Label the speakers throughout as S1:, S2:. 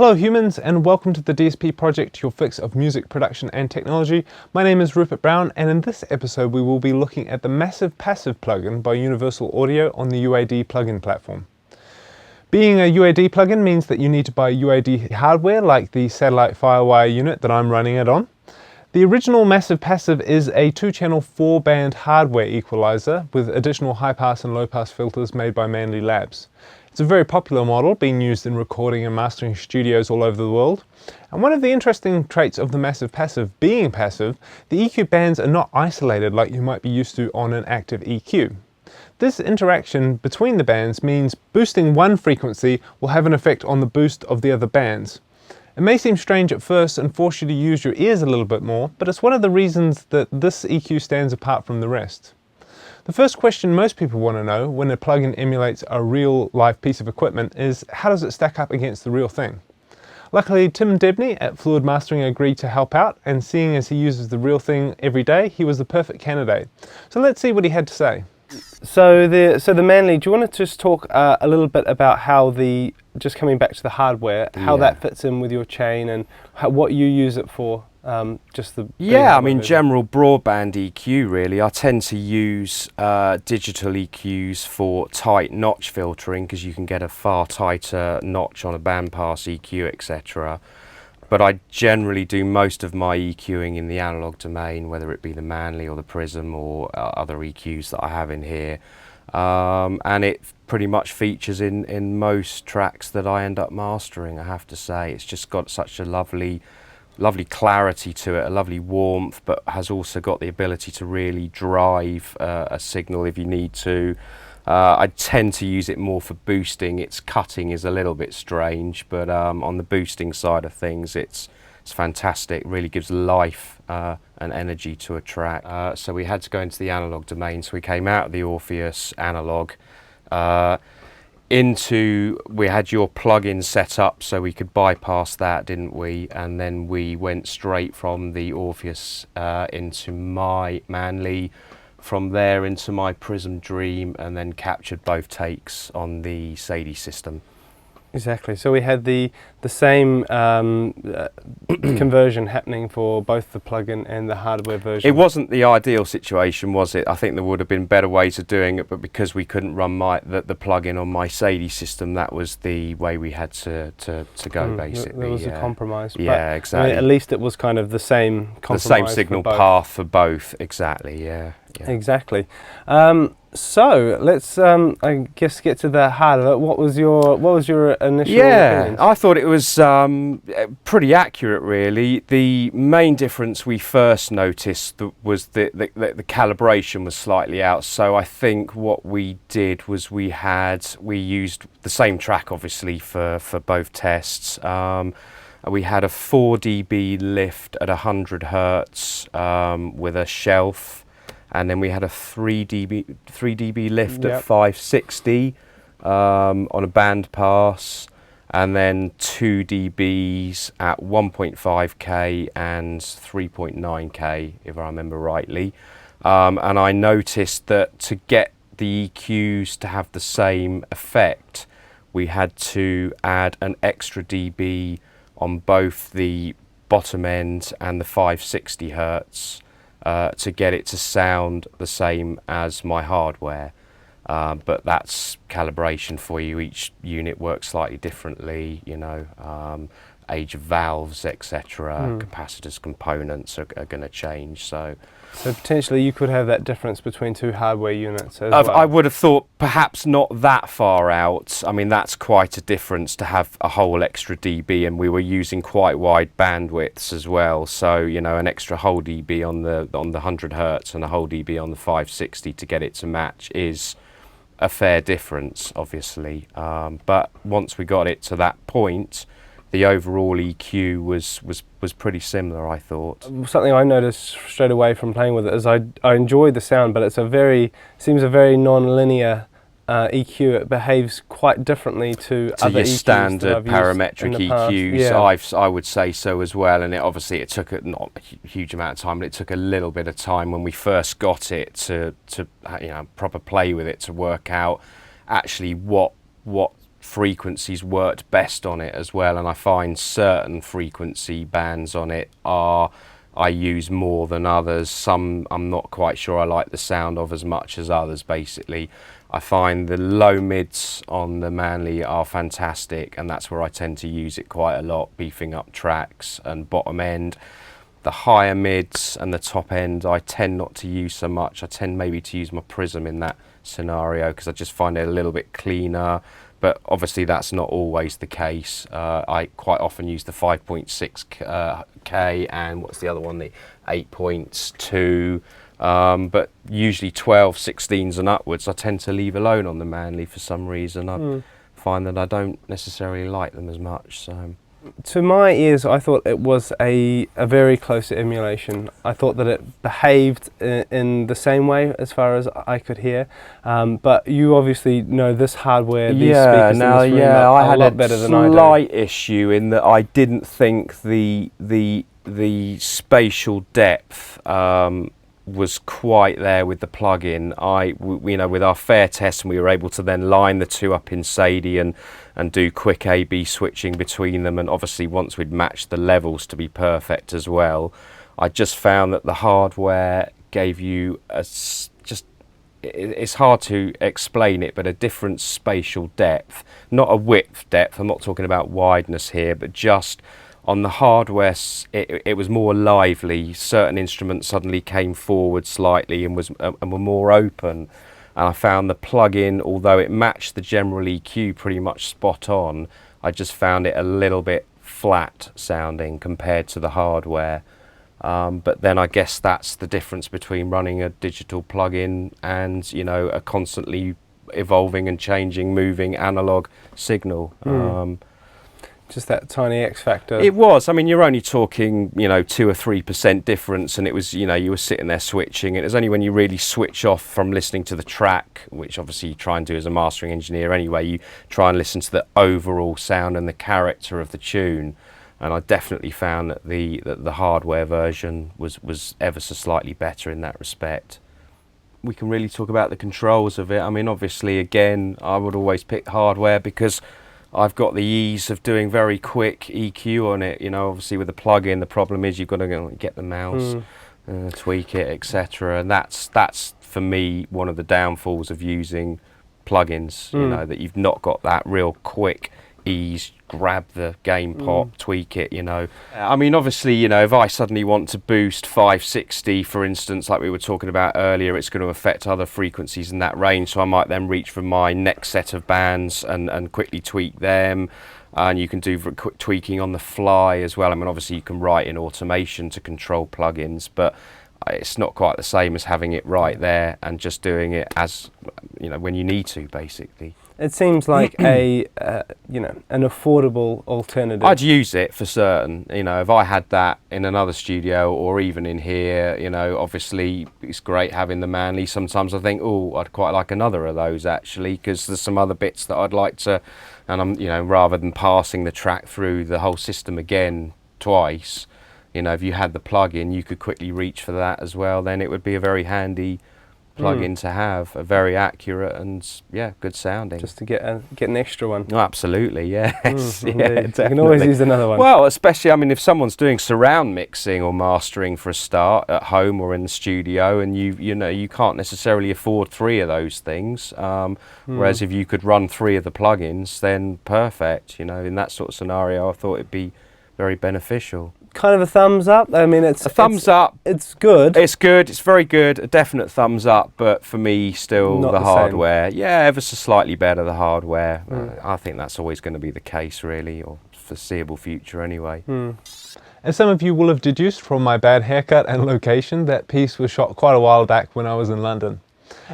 S1: Hello humans, and welcome to the DSP project, your fix of music production and technology. My name is Rupert Brown, and in this episode we will be looking at the Massive Passive plugin by Universal Audio on the UAD plugin platform. Being a UAD plugin means that you need to buy UAD hardware like the satellite firewire unit that I'm running it on. The original Massive Passive is a 2-channel 4-band hardware equalizer with additional high-pass and low-pass filters made by Manley Labs. It's a very popular model being used in recording and mastering studios all over the world. And one of the interesting traits of the Massive Passive being passive, the EQ bands are not isolated like you might be used to on an active EQ. This interaction between the bands means boosting one frequency will have an effect on the boost of the other bands. It may seem strange at first and force you to use your ears a little bit more, but it's one of the reasons that this EQ stands apart from the rest. The first question most people want to know when a plugin emulates a real live piece of equipment is, how does it stack up against the real thing? Luckily, Tim Debney at Fluid Mastering agreed to help out, and seeing as he uses the real thing every day, he was the perfect candidate. So let's see what he had to say.
S2: So the Manley, do you want to just talk a little bit about how just coming back to the hardware, how that fits in with your chain and what you use it for?
S3: General broadband EQ really. I tend to use digital EQs for tight notch filtering because you can get a far tighter notch on a bandpass EQ, etc. But I generally do most of my EQing in the analog domain, whether it be the Manley or the Prism or other EQs that I have in here. And it pretty much features in most tracks that I end up mastering, I have to say. It's just got such a lovely clarity to it, a lovely warmth, but has also got the ability to really drive a signal if you need to. I tend to use it more for boosting. Its cutting is a little bit strange, but on the boosting side of things, it's fantastic. It really gives life and energy to a track. So we had to go into the analog domain, so we came out of the Orpheus analog we had your plugin set up so we could bypass that, didn't we? And then we went straight from the Orpheus into my Manley, from there into my Prism Dream, and then captured both takes on the Sadie system.
S2: Exactly. So we had the same conversion happening for both the plugin and the hardware version.
S3: It wasn't the ideal situation, was it? I think there would have been better ways of doing it, but because we couldn't run the plugin on my Sadie system, that was the way we had to go, basically.
S2: There was a compromise.
S3: Yeah, exactly.
S2: At least it was kind of the same compromise.
S3: The same signal path for both, exactly, yeah.
S2: Exactly. So let's, I guess, get to the heart of it. What was your initial opinions?
S3: I thought it was pretty accurate, really. The main difference we first noticed was the calibration was slightly out. So I think what we did was we used the same track, obviously, for both tests. We had a 4 dB lift at 100 hertz with a shelf. And then we had a 3 dB lift at 560 on a band pass, and then 2 dBs at 1.5K and 3.9K, if I remember rightly. And I noticed that to get the EQs to have the same effect, we had to add an extra dB on both the bottom end and the 560 hertz. To get it to sound the same as my hardware, but that's calibration for you. Each unit works slightly differently, you know, age of valves, etc. Capacitors, components are going to change. So
S2: potentially you could have that difference between two hardware units as well.
S3: I would have thought perhaps not that far out. I mean, that's quite a difference to have a whole extra dB, and we were using quite wide bandwidths as well. So, you know, an extra whole dB on the 100 hertz and a whole dB on the 560 to get it to match is a fair difference, obviously. But once we got it to that point, the overall EQ was pretty similar, I thought.
S2: Something I noticed straight away from playing with it is I enjoyed the sound, but seems a very non-linear EQ. It behaves quite differently to other
S3: your
S2: EQs
S3: standard parametric EQs.
S2: Yeah.
S3: I would say so as well. And it took not a huge amount of time, but it took a little bit of time when we first got it to proper play with it to work out actually what frequencies worked best on it as well, and I find certain frequency bands on it I use more than others. Some I'm not quite sure I like the sound of as much as others. Basically, I find the low mids on the Manley are fantastic, and that's where I tend to use it quite a lot, beefing up tracks and bottom end. The higher mids and the top end I tend not to use so much. I tend maybe to use my Prism in that scenario because I just find it a little bit cleaner, but obviously that's not always the case. I quite often use the 5.6 K and what's the other one, the 8.2, but usually 12, 16s and upwards I tend to leave alone on the Manley for some reason. I find that I don't necessarily like them as much. So
S2: to my ears, I thought it was a very close emulation. I thought that it behaved in the same way as far as I could hear. But you obviously know this hardware, these speakers in this room
S3: I had
S2: a lot better than I do.
S3: slight issue in that I didn't think the spatial depth was quite there with the plugin. You know, with our fair test, and we were able to then line the two up in SADI and do quick A/B switching between them, and obviously once we'd matched the levels to be perfect as well, I just found that the hardware gave you it's hard to explain it, but a different spatial depth, not a width depth. I'm not talking about wideness here, but just on the hardware, it was more lively. Certain instruments suddenly came forward slightly and were more open. And I found the plug-in, although it matched the general EQ pretty much spot on, I just found it a little bit flat sounding compared to the hardware. But then I guess that's the difference between running a digital plug-in and, you know, a constantly evolving and changing, moving analog signal.
S2: Just that tiny X factor.
S3: It was. I mean, you're only talking, you know, 2 or 3% difference, and it was, you know, you were sitting there switching. It was only when you really switch off from listening to the track, which obviously you try and do as a mastering engineer anyway, you try and listen to the overall sound and the character of the tune. And I definitely found that the hardware version was ever so slightly better in that respect. We can really talk about the controls of it. I mean, obviously, again, I would always pick hardware because I've got the ease of doing very quick EQ on it. You know, obviously with the plug-in, the problem is you've got to go and get the mouse, tweak it, etc. And that's for me one of the downfalls of using plugins. You know, that you've not got that real quick ease, grab the gain pot, tweak it, you know. I mean, obviously, you know, if I suddenly want to boost 560, for instance, like we were talking about earlier, it's going to affect other frequencies in that range, so I might then reach for my next set of bands and quickly tweak them. And you can do quick tweaking on the fly as well. I mean, obviously you can write in automation to control plugins, but it's not quite the same as having it right there and just doing it as, you know, when you need to, basically.
S2: It seems like a you know, an affordable alternative.
S3: I'd use it for certain. You know, if I had that in another studio or even in here, you know, obviously it's great having the Manley. Sometimes I think, oh, I'd quite like another of those actually, because there's some other bits that I'd like to, and I'm, you know, rather than passing the track through the whole system again twice, you know, if you had the plug-in, you could quickly reach for that as well. Then it would be a very handy plug-in to have, a very accurate and good sounding.
S2: Just to get an extra one.
S3: Oh, absolutely, yes.
S2: Yeah,
S3: definitely.
S2: you can always use another one.
S3: Well, especially, I mean, if someone's doing surround mixing or mastering for a start at home or in the studio, and you know you can't necessarily afford 3 of those things. Whereas if you could run 3 of the plugins, then perfect. You know, in that sort of scenario, I thought it'd be very beneficial.
S2: Kind of a thumbs up. I mean, it's
S3: a thumbs up.
S2: It's good.
S3: It's good. It's very good. A definite thumbs up. But for me, still
S2: Not
S3: the
S2: the
S3: hardware. Yeah, ever so slightly better the hardware. I think that's always going to be the case, really, or foreseeable future anyway.
S1: As some of you will have deduced from my bad haircut and location, that piece was shot quite a while back when I was in London.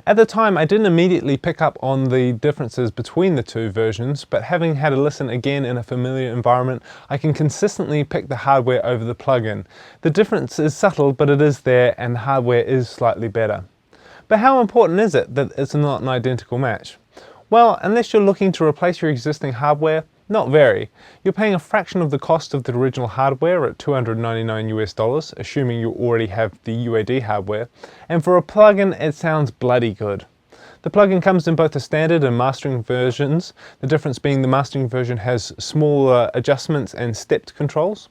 S1: At the time, I didn't immediately pick up on the differences between the two versions, but having had a listen again in a familiar environment, I can consistently pick the hardware over the plug-in. The difference is subtle, but it is there, and the hardware is slightly better. But how important is it that it's not an identical match? Well, unless you're looking to replace your existing hardware, not very. You're paying a fraction of the cost of the original hardware at $299 US, assuming you already have the UAD hardware, and for a plugin it sounds bloody good. The plugin comes in both the standard and mastering versions, the difference being the mastering version has smaller adjustments and stepped controls.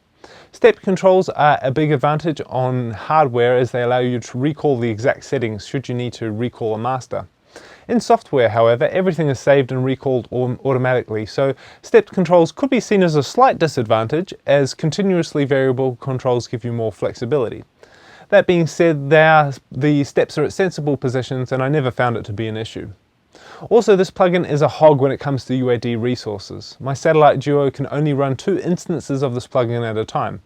S1: Step controls are a big advantage on hardware as they allow you to recall the exact settings should you need to recall a master. In software, however, everything is saved and recalled automatically, so stepped controls could be seen as a slight disadvantage as continuously variable controls give you more flexibility. That being said, the steps are at sensible positions and I never found it to be an issue. Also, this plugin is a hog when it comes to UAD resources. My satellite Duo can only run 2 instances of this plugin at a time.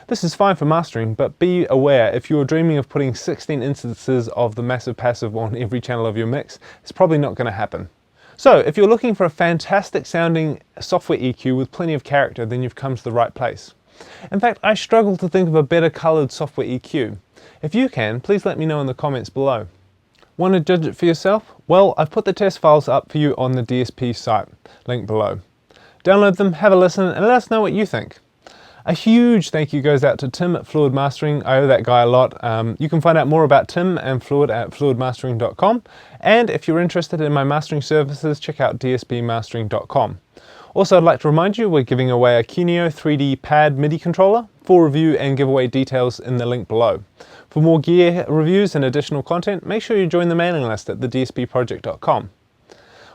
S1: This is fine for mastering, but be aware if you're dreaming of putting 16 instances of the Massive Passive on every channel of your mix, it's probably not going to happen. So, if you're looking for a fantastic sounding software EQ with plenty of character, then you've come to the right place. In fact, I struggle to think of a better coloured software EQ. If you can, please let me know in the comments below. Want to judge it for yourself? Well, I've put the test files up for you on the DSP site, link below. Download them, have a listen, and let us know what you think. A huge thank you goes out to Tim at Fluid Mastering. I owe that guy a lot. You can find out more about Tim and Fluid at fluidmastering.com. And if you're interested in my mastering services, check out dsbmastering.com. Also, I'd like to remind you we're giving away a Kineo 3D pad MIDI controller. Full review and giveaway details in the link below. For more gear reviews and additional content, make sure you join the mailing list at thedsbproject.com.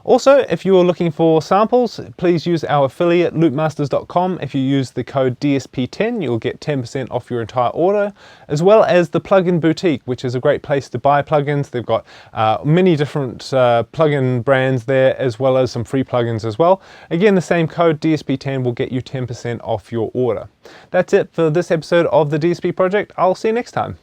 S1: Also, if you are looking for samples, please use our affiliate loopmasters.com. If you use the code DSP10, you'll get 10% off your entire order, as well as the Plugin Boutique, which is a great place to buy plugins. They've got many different plugin brands there, as well as some free plugins as well. Again, the same code DSP10 will get you 10% off your order. That's it for this episode of the DSP Project. I'll see you next time.